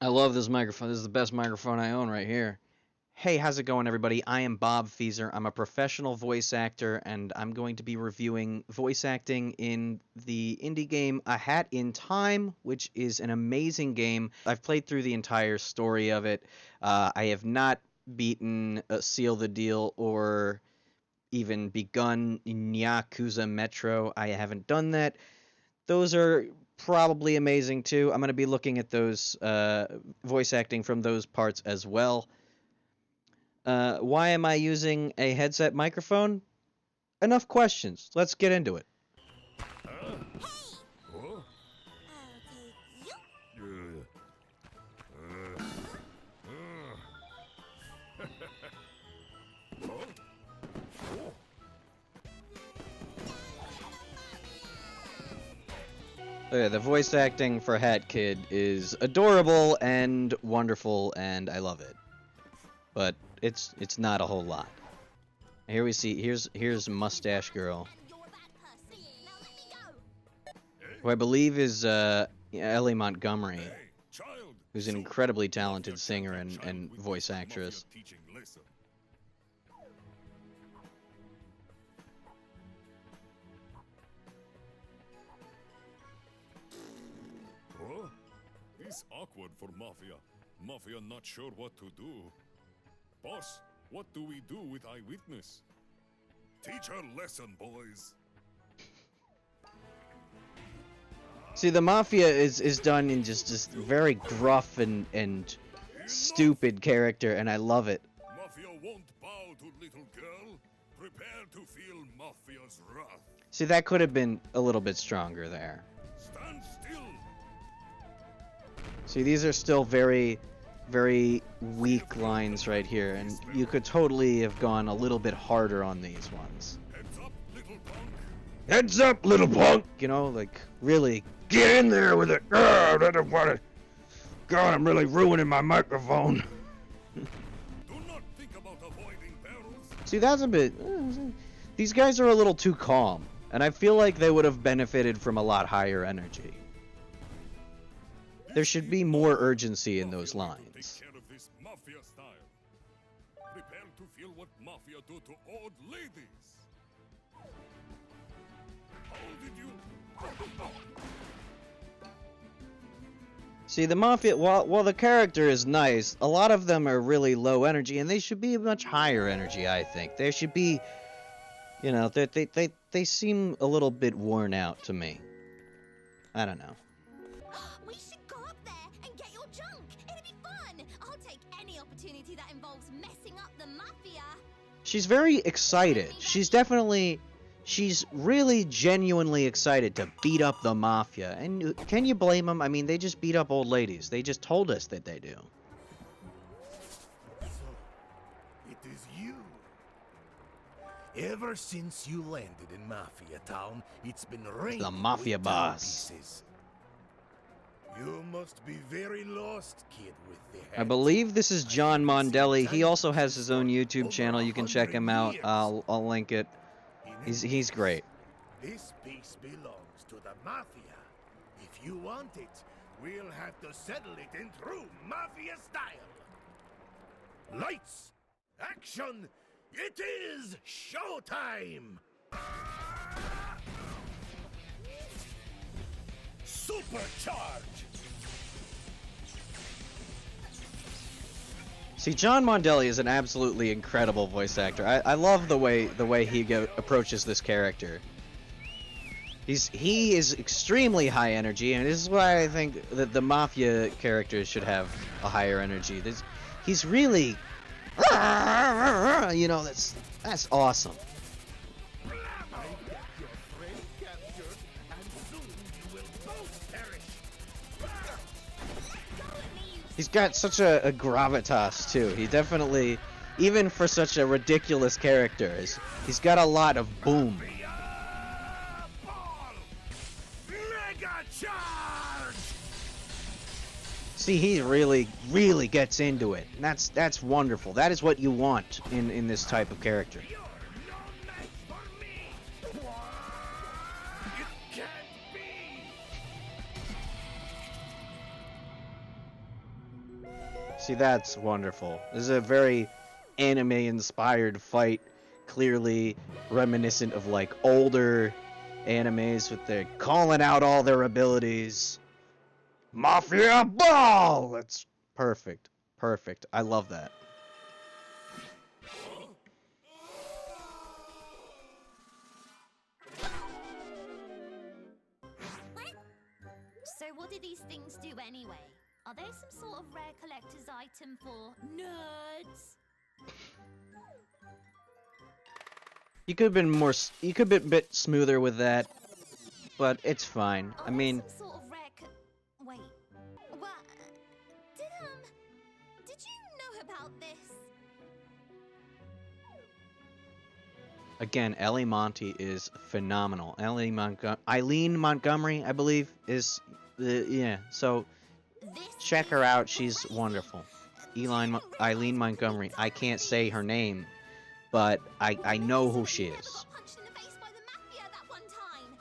I love this microphone. This is the best microphone I own right here. Hey, how's it going, everybody? I am Bob Fieser. I'm a professional voice actor, and I'm going to be reviewing voice acting in the indie game A Hat in Time, which is an amazing game. I've played through the entire story of it. I have not beaten Seal the Deal or even begun Yakuza Metro. I haven't done that. Those are probably amazing too. I'm going to be looking at those voice acting from those parts as well. Why am I using a headset microphone? Enough questions. Let's get into it. Okay, the voice acting for Hat Kid is adorable and wonderful, and I love it. But it's not a whole lot. Here we see here's Mustache Girl, who I believe is Ellie Montgomery, who's an incredibly talented singer and voice actress. It's awkward for Mafia. Mafia not sure what to do. Boss, what do we do with Eyewitness? Teach her lesson, boys. See, the Mafia is done in just very gruff and stupid character, and I love it. Mafia won't bow to little girl. Prepare to feel Mafia's wrath. See, that could have been a little bit stronger there. Stand still. See, these are still very, very weak lines right here, and you could totally have gone a little bit harder on these ones. Heads up, little punk. Heads up, little punk! You know, like, really get in there with it. I don't want to. God, I'm really ruining my microphone. Do not think about avoiding barrels. See, that's a bit. These guys are a little too calm, and I feel like they would have benefited from a lot higher energy. There should be more urgency in those lines. Take care of this Mafia style. Prepare to feel what Mafia do to old ladies. How did you? See, the Mafia, while the character is nice, a lot of them are really low energy, and they should be much higher energy, I think. They should be, you know, they seem a little bit worn out to me. I don't know. We should go up there and get your junk. It'll be fun. I'll take any opportunity that involves messing up the Mafia. She's very excited. She's really genuinely excited to beat up the Mafia. And can you blame them? I mean, they just beat up old ladies. They just told us that they do. So, it is you. Ever since you landed in Mafia Town, it's been raining The Mafia with boss. timepieces. You must be very lost, kid, with the I hat. believe this is John Mondelli. He also has his own YouTube channel. You can check him out. I'll link it. He's great. This piece belongs to the Mafia. If you want it, we'll have to settle it in true Mafia style. Lights! Action! It is showtime! Supercharge! See, John Mondelli is an absolutely incredible voice actor. I love the way he approaches this character. He is extremely high energy, and this is why I think that the Mafia characters should have a higher energy. He's really, you know, that's awesome. He's got such a gravitas too. He definitely, even for such a ridiculous character, he's got a lot of boom. Mega charge! See, he really gets into it. And that's wonderful. That is what you want in this type of character. You're no match for me! It can't be! See, that's wonderful. This is a very anime-inspired fight, clearly reminiscent of like older animes with their calling out all their abilities. Mafia Ball! That's perfect. Perfect. I love that. So what do these things do anyway? Are they some sort of rare collector's item for nerds? You could have been more. You could have been a bit smoother with that, but it's fine. Are I they mean, some sort of rare wait. What? Did you know about this? again, Ellie Monty is phenomenal. Eileen Montgomery, I believe, is the yeah. So This check her is out. She's crazy. wonderful. Did you even Eileen realize Montgomery. that I can't Tony say her name, but I know who she never is. got punched in the face by the mafia that one time?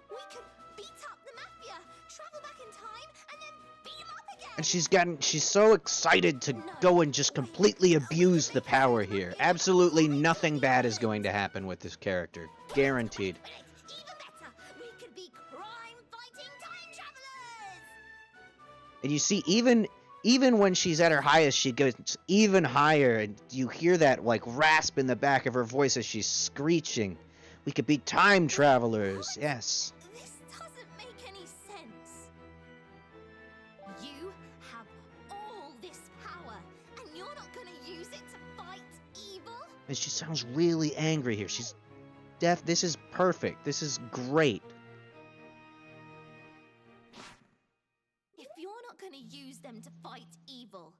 We could beat up the mafia, travel back in time, and then beat him up again. And she's so excited to go and just completely abuse the power here. Absolutely nothing bad is going to happen with this character. Guaranteed. But it's even better. We could be crime-fighting time travelers. And you see, even when she's at her highest, she goes even higher, and you hear that like rasp in the back of her voice as she's screeching. We could be time travelers. Yes. This doesn't make any sense. You have all this power, and you're not gonna use it to fight evil? And she sounds really angry here. She's deaf. This is perfect. This is great. If you're not gonna use them to fight evil,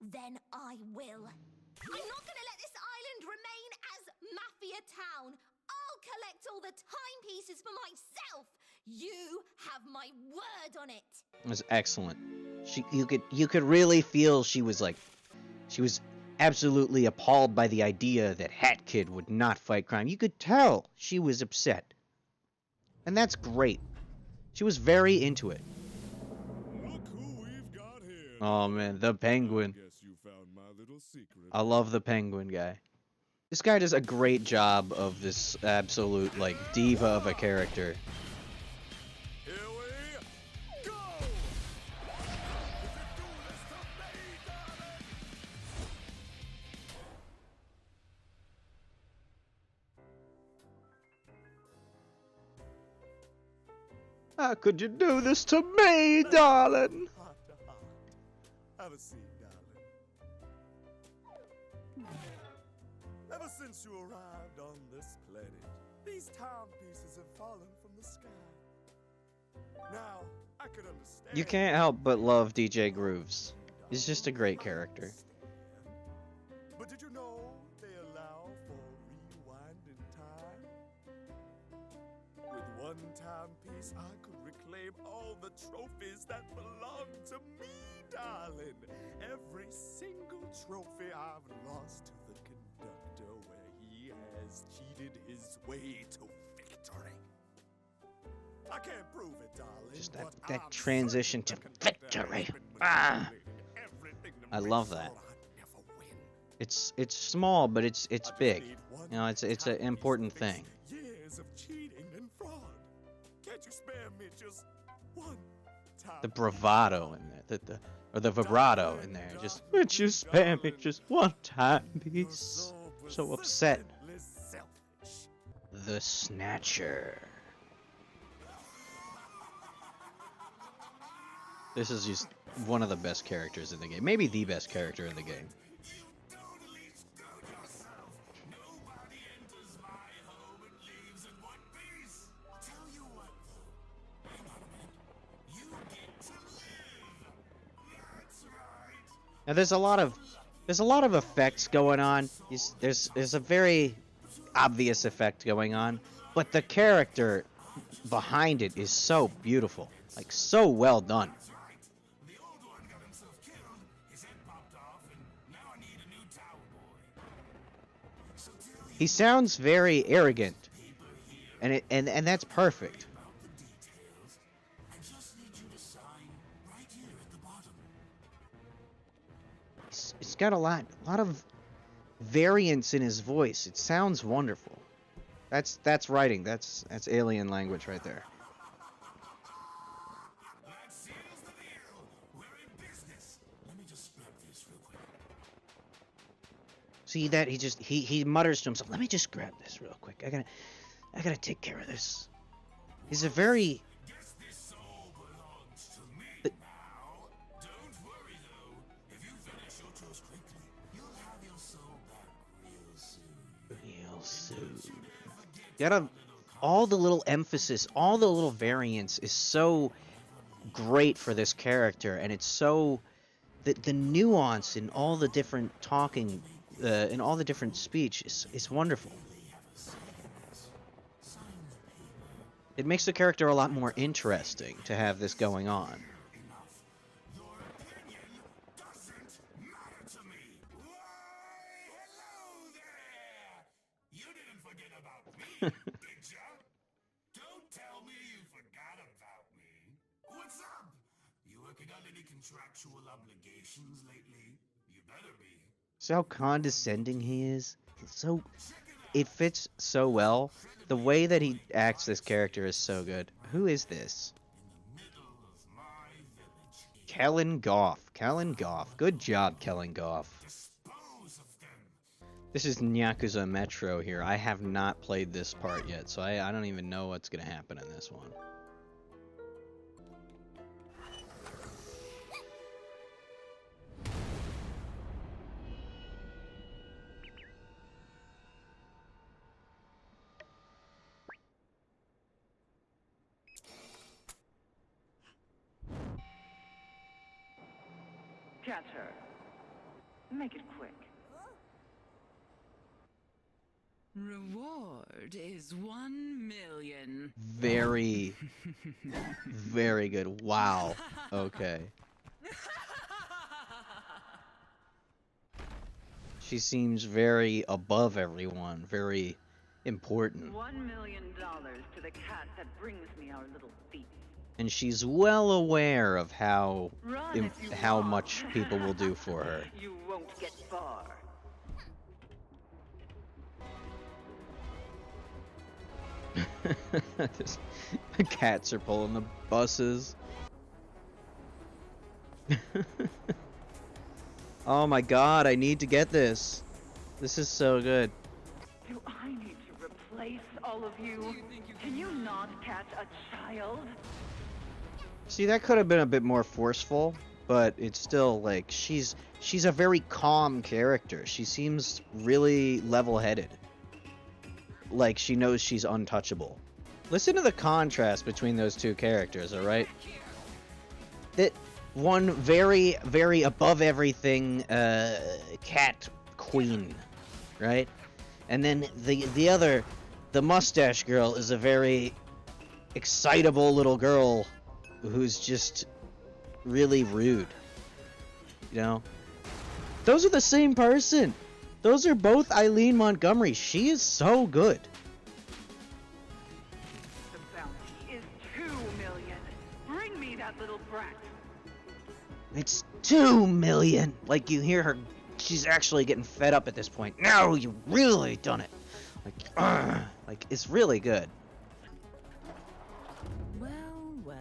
then I will. I'm not gonna let this island remain as Mafia Town. I'll collect all the timepieces for myself. You have my word on it. It was excellent. You could really feel she was absolutely appalled by the idea that Hat Kid would not fight crime. You could tell she was upset. And that's great. She was very into it. Look who we've got here. Oh man, the penguin. Guess you found my little secret. I love the penguin guy. This guy does a great job of this absolute like diva of a character. Here we go. How could you do this to me, darling? Heart to heart. Have a seat, darling. Ever since you arrived on this planet, these timepieces have fallen from the sky. Now, I could understand. You can't help but love DJ Grooves. He's just a great character. But did you know they allow for rewind in time? With one timepiece, I could reclaim all the trophies that belong to me, darling. Every single trophy I've lost to the conductor where he has cheated his way to victory. I can't prove it, darling. Just but that I'm transition certain to the conductor victory. has been Ah. manipulating everything to I make love sure that. I'd never win. It's small, but it's I just big. need one You know, it's an timepiece important to fix thing. Years of cheating and fraud. Can't you spare me just one time? The bravado in there, or the vibrato in there. Just would you spare me just one time, piece? So upset. Selfish. The Snatcher. This is just one of the best characters in the game. Maybe the best character in the game. Now there's a lot of effects going on. There's a very obvious effect going on, but the character behind it is so beautiful, like so well done. He sounds very arrogant, and that's perfect. It's got a lot of variance in his voice. It sounds wonderful. That's writing. That's alien language right there. That seals the deal. We're in business. Let me just grab this real quick. See that he mutters to himself. Let me just grab this real quick. I gotta take care of this. He's a very Guess this soul belongs to me But- now. Don't worry though. If you finish your toast quickly, you'll have your soul back real soon. all the little emphasis, all the little variance is so great for this character, and it's so the nuance in all the different talking, in all the different speech is wonderful. It makes the character a lot more interesting to have this going on. Your opinion doesn't matter to me. Why, hello there! You didn't forget about me, did ya? Don't tell me you forgot about me. What's up? You working on any contractual obligations lately? You better be. See how condescending he is? It fits so well. The way that he acts this character is so good. Who is this? In the middle of my village. Kellen Goff. Kellen Goff. Good job, Kellen Goff. Dispose of them. This is Yakuza Metro here. I have not played this part yet, so I don't even know what's going to happen in this one. Catch her. Make it quick. Reward is 1 million. Very, very good. Wow. Okay. She seems very above everyone, very important. $1 million to the cat that brings me our little thief. And she's well aware of how Run if you how want. much people will do for her. You won't get far. The cats are pulling the buses. Oh my god, I need to get this. This is so good. Do I need to replace all of you? Can you not catch a child? See, that could have been a bit more forceful, but it's still like she's a very calm character. She seems really level-headed. Like she knows she's untouchable. Listen to the contrast between those two characters, all right? That one very, very above everything cat queen, right? And then the other, the mustache girl, is a very excitable little girl who's just really rude. You know? Those are the same person. Those are both Eileen Montgomery. She is so good. The bounty is 2 million. Bring me that little brat. It's 2 million. Like, you hear her, she's actually getting fed up at this point. No, you really done it. Like, it's really good. Well, well,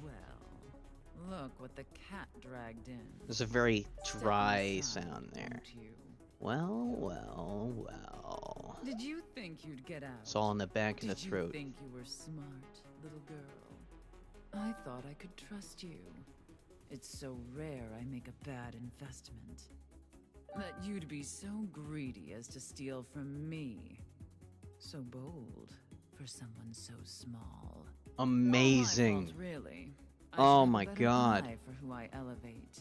well. Look what the cat dragged in. There's a very Step dry inside, sound there. won't you? Well, well, well. Did you think you'd get out? It's all in the back and the Did you throat. think you were smart, little girl? I thought I could trust you. It's so rare I make a bad investment. That you'd be so greedy as to steal from me. So bold for someone so small. Amazing. All my fault, really. I Oh should have my a better God. eye for who I elevate.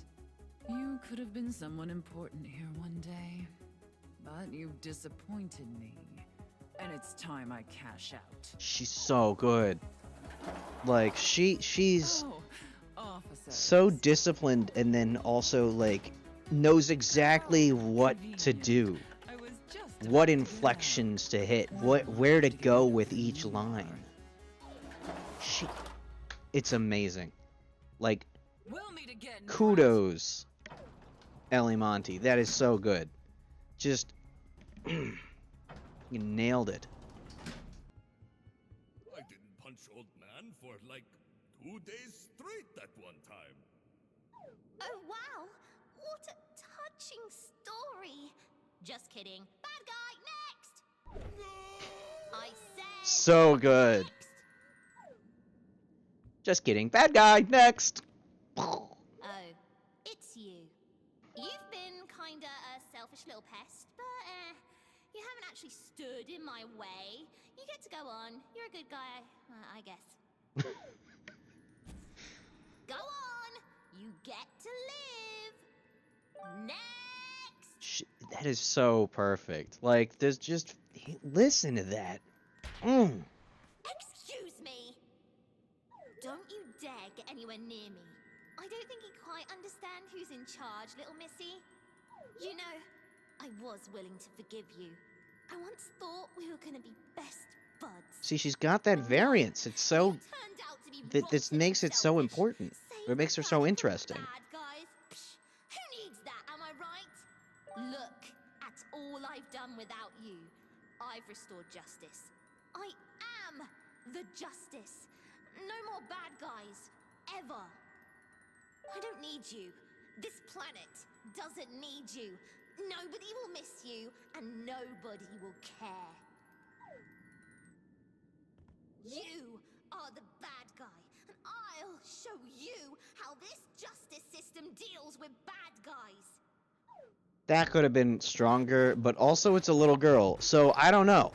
You could have been someone important here one day, but you disappointed me, and it's time I cash out. She's so good. Like, she's Oh, officer. so disciplined, and then also, like, knows exactly what to do. I was just What about to inflections to hit, where to go with each line. It's amazing. Like, We'll meet again. kudos. Ellie Monty. That is so good. Just you nailed it. I didn't punch old man for like 2 days straight that one time. Oh, wow. What a touching story. Just kidding. Bad guy, next! I said... So good. next. Just kidding. Bad guy, next. Oh, it's you. You've been kinda a selfish little pest, but you haven't actually stood in my way. You get to go on. You're a good guy, I guess. Go on. You get to live. Next. That is so perfect. Like, there's just... Listen to that. Excuse me. Don't you dare get anywhere near me. I don't think you quite understand who's in charge, little missy. You know, I was willing to forgive you. I once thought we were gonna be best buds. See, she's got that variance. It's so... You turned out to be This rotten makes and it so selfish. important. Save It makes her the so bad for interesting. bad guys. Psh, who needs that, am I right? Look at all I've done without you. I've restored justice. I am the justice. No more bad guys. Ever. I don't need you. This planet doesn't need you. Nobody will miss you, and nobody will care. You are the bad guy, and I'll show you how this justice system deals with bad guys. That could have been stronger, but also it's a little girl, so I don't know.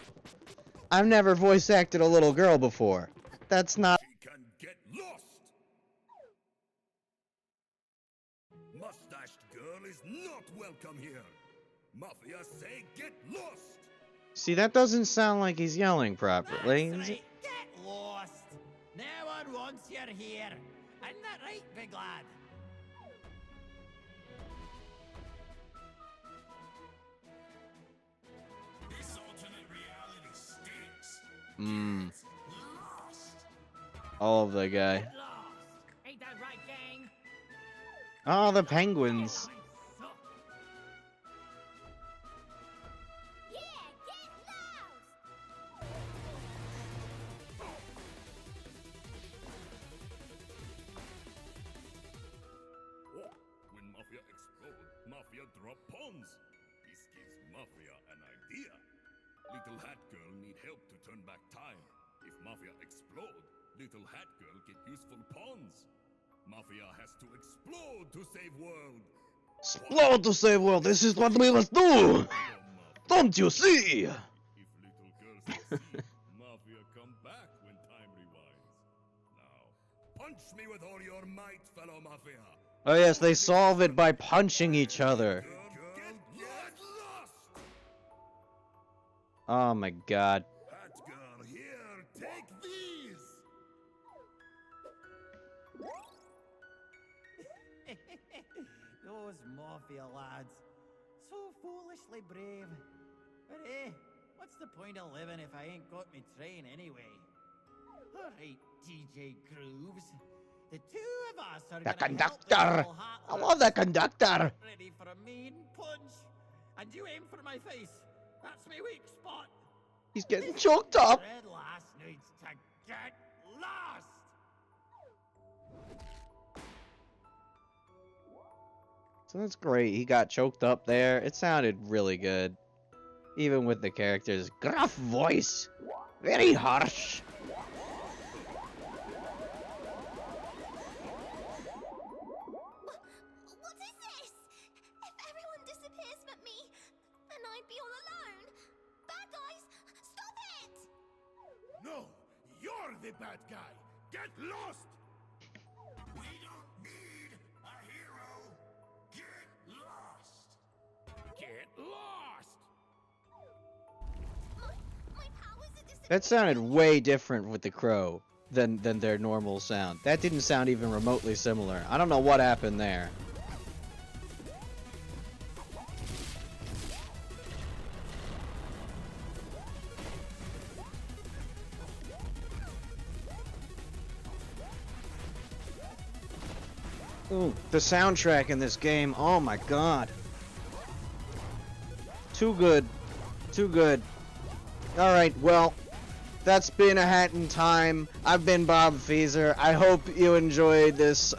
I've never voice acted a little girl before. That's not... She can get lost! Mustached girl is not welcome here. Mafia say get lost! See, that doesn't sound like he's yelling properly. That's right. Get lost. No one wants you here. Isn't that right, big lad? This alternate reality stinks. Mmm. Lost! All of the guy. Get lost. Ain't that right, gang? Oh, the penguins. Yeah, get lost! Oh, when Mafia explode, Mafia drop pawns. This gives Mafia an idea. Little Hat Girl need help to turn back time. If Mafia explode, Little Hat Girl get useful pawns. Mafia has to explode to save world. Explode to save world. This is what we must do. Don't you see? If little girls succeed, Mafia come back when time rewinds. Now, punch me with all your might, fellow Mafia. Oh yes, they solve it by punching each other. Get lost! Oh my god. Hat Girl, here, take these! Those Mafia lads. So foolishly brave. But what's the point of living if I ain't got me train anyway? Alright, DJ Grooves. The two of us are The gonna help conductor. the little hat I love the lads. conductor. Ready for a mean punch. And you aim for my face. That's my weak spot. He's getting choked up. Red Lass needs to get lost. So that's great. He got choked up there. It sounded really good. Even with the character's gruff voice. Very harsh. What is this? If everyone disappears but me, then I'd be all alone. Bad guys, stop it! No, you're the bad guy. Get lost! We don't need a hero. Get lost! Get lost! My powers are disappearing. That sounded way different with the crow than their normal sound. That didn't sound even remotely similar. I don't know what happened there. Ooh, the soundtrack in this game, oh my god. Too good. Too good. Alright, well, that's been A Hat in Time. I've been Bob Feezer. I hope you enjoyed this.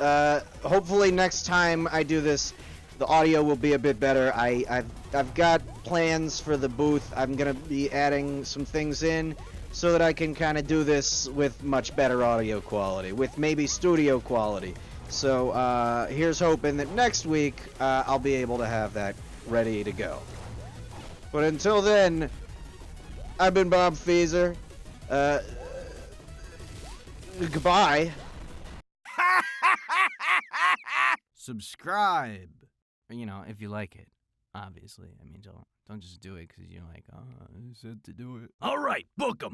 Hopefully next time I do this, the audio will be a bit better. I've got plans for the booth. I'm gonna be adding some things in so that I can kind of do this with much better audio quality, with maybe studio quality. So here's hoping that next week I'll be able to have that ready to go. But until then, I've been Bob Feezer. Goodbye. Subscribe. You know, if you like it, obviously. I mean, don't just do it because you're like, oh, I said to do it. All right, book 'em.